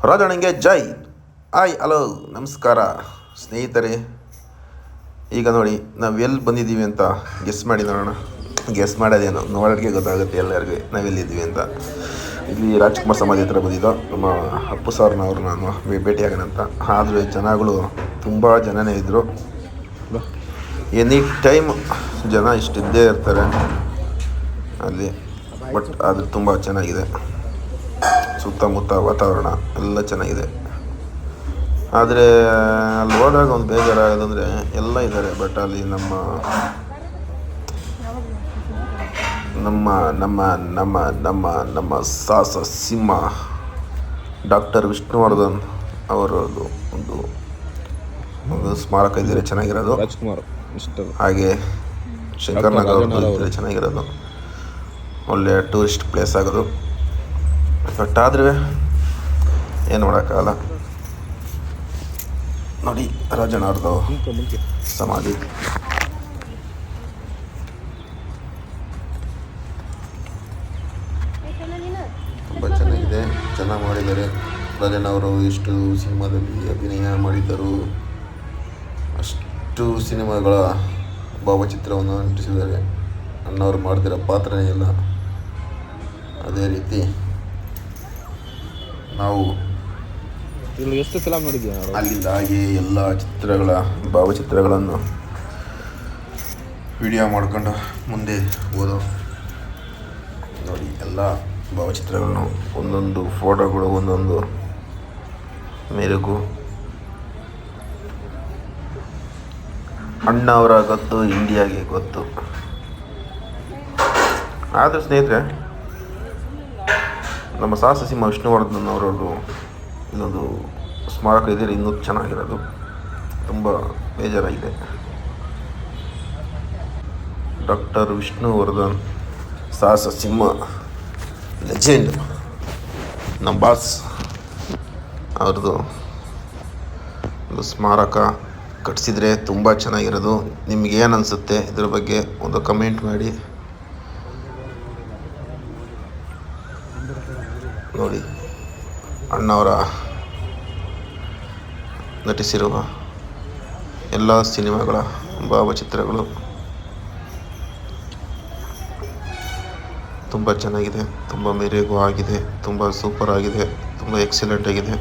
ರಾಜಣ್ಣಂಗೆ ಜೈ. Hi, hello, ನಮಸ್ಕಾರ ಸ್ನೇಹಿತರೆ. ಈಗ ನೋಡಿ ನಾವು ಎಲ್ಲಿ ಬಂದಿದ್ದೀವಿ ಅಂತ ಗೆಸ್ ಮಾಡಿ ನೋಡೋಣ. ಗೆಸ್ ಮಾಡೋದೇನು, ನೋಡೋಕ್ಕೆ ಗೊತ್ತಾಗುತ್ತೆ ಎಲ್ಲರಿಗೂ ನಾವೆಲ್ಲಿದ್ದೀವಿ ಅಂತ. ಇಲ್ಲಿ ರಾಜ್ಕುಮಾರ್ ಸಮಾಧಿ ಹತ್ರ ಬಂದಿದ್ದು ನಮ್ಮ ಅಪ್ಪು ಸಾರ್ನವ್ರು ನಾನು ಭೇಟಿಯಾಗೋಣ ಅಂತ. ಆದರೆ ಜನಗಳು ತುಂಬ ಜನನೇ ಇದ್ದರು. ಎನಿ ಟೈಮ್ ಜನ ಇಷ್ಟಿದ್ದೇ ಇರ್ತಾರೆ ಅಲ್ಲಿ. ಬಟ್ ಅದು ತುಂಬ ಚೆನ್ನಾಗಿದೆ. ಸುತ್ತಮುತ್ತ ವಾತಾವರಣ ಎಲ್ಲ ಚೆನ್ನಾಗಿದೆ. ಆದರೆ ಅಲ್ಲಿ ಹೋದಾಗ ಒಂದು ಬೇಜಾರಾಗೋದಂದರೆ ಎಲ್ಲ ಇದ್ದಾರೆ, ಬಟ್ ಅಲ್ಲಿ ನಮ್ಮ ನಮ್ಮ ನಮ್ಮ ನಮ್ಮ ನಮ್ಮ ನಮ್ಮ ಸಾಹಸ ಸಿಂಹ ಡಾಕ್ಟರ್ ವಿಷ್ಣುವರ್ಧನ್ ಅವರದ್ದು ಒಂದು ಸ್ಮಾರಕ ಇದ್ದರೆ ಚೆನ್ನಾಗಿರೋದು. ರಾಜ್ಕುಮಾರ್ ಹಾಗೆ ಶಂಕರ್ನಾಗ್ ಅವ್ರದ್ದು ಇದ್ದರೆ ಚೆನ್ನಾಗಿರೋದು. ಒಳ್ಳೆ ಟೂರಿಸ್ಟ್ ಪ್ಲೇಸ್ ಆಗೋದು. ಬಟ್ ಆದರೆ ಏನು ಮಾಡೋಕ್ಕಾಗಲ್ಲ. ನೋಡಿ ರಾಜಣ್ಣ ಅವ್ರದ್ದು ಸಮಾಧಿ. ತುಂಬ ಚೆನ್ನಾಗಿದೆ, ಚೆನ್ನಾಗಿ ಮಾಡಿದ್ದಾರೆ. ರಾಜಣ್ಣ ಅವರು ಎಷ್ಟು ಸಿನಿಮಾದಲ್ಲಿ ಅಭಿನಯ ಮಾಡಿದ್ದರು, ಅಷ್ಟು ಸಿನಿಮಾಗಳ ಭಾವಚಿತ್ರವನ್ನು ನಟಿಸಿದ್ದಾರೆ. ಅಣ್ಣವರು ಮಾಡ್ತಿರೋ ಪಾತ್ರನೇ ಇಲ್ಲ. ಅದೇ ರೀತಿ ನಾವು ಎಷ್ಟು ಫಿಲಮ್ ನೋಡಿದ್ಯಾ? ಅಲ್ಲಿಂದ ಹಾಗೆ ಎಲ್ಲ ಚಿತ್ರಗಳ ಭಾವಚಿತ್ರಗಳನ್ನು ವಿಡಿಯೋ ಮಾಡ್ಕೊಂಡು ಮುಂದೆ ಹೋದೋ. ನೋಡಿ ಎಲ್ಲ ಭಾವಚಿತ್ರಗಳನ್ನು, ಒಂದೊಂದು ಫೋಟೋಗಳು, ಒಂದೊಂದು ಮೆರುಗು. ಅಣ್ಣವರ ಗೊತ್ತು, ಇಂಡಿಯಾಗೆ ಗೊತ್ತು. ಆದರೆ ಸ್ನೇಹಿತರೆ, ನಮ್ಮ ಸಾಹಸ ಸಿಂಹ ವಿಷ್ಣುವರ್ಧನ್ ಅವರದ್ದು ಇನ್ನೊಂದು ಸ್ಮಾರಕ ಇದೆ, ಇನ್ನೂ ಚೆನ್ನಾಗಿರೋದು. ತುಂಬ ಬೇಜಾರಾಗಿದೆ. ಡಾಕ್ಟರ್ ವಿಷ್ಣುವರ್ಧನ್ ಸಾಹಸ ಸಿಂಹ ಲೆಜೆಂಡ್, ನಮ್ಮ ಬಾಸ್ ಅವ್ರದ್ದು ಒಂದು ಸ್ಮಾರಕ ಕಟ್ಟಿಸಿದ್ರೆ ತುಂಬ ಚೆನ್ನಾಗಿರೋದು. ನಿಮಗೇನು ಅನಿಸುತ್ತೆ ಇದ್ರ ಬಗ್ಗೆ ಒಂದು ಕಮೆಂಟ್ ಮಾಡಿ. ನೋಡಿ ಅಣ್ಣವರ ನಟಿಸಿರುವ ಎಲ್ಲ ಸಿನಿಮಾಗಳ ಭಾವಚಿತ್ರಗಳು ತುಂಬ ಚೆನ್ನಾಗಿದೆ, ತುಂಬ ಮೆರುಗು ಆಗಿದೆ, ತುಂಬ ಸೂಪರ್ ಆಗಿದೆ, ತುಂಬ ಎಕ್ಸಲೆಂಟ್ ಆಗಿದೆ,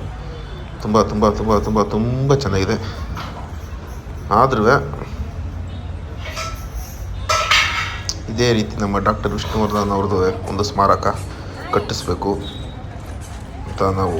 ತುಂಬ ತುಂಬ ತುಂಬ ತುಂಬ ತುಂಬ ಚೆನ್ನಾಗಿದೆ. ಆದ್ರೂ ಇದೇ ರೀತಿ ನಮ್ಮ ಡಾಕ್ಟರ್ ವಿಷ್ಣುವರ್ಧನ್ ಅವ್ರದ್ದು ಒಂದು ಸ್ಮಾರಕ ಕಟ್ಟಿಸ್ಬೇಕು ಅಂತ ನಾವು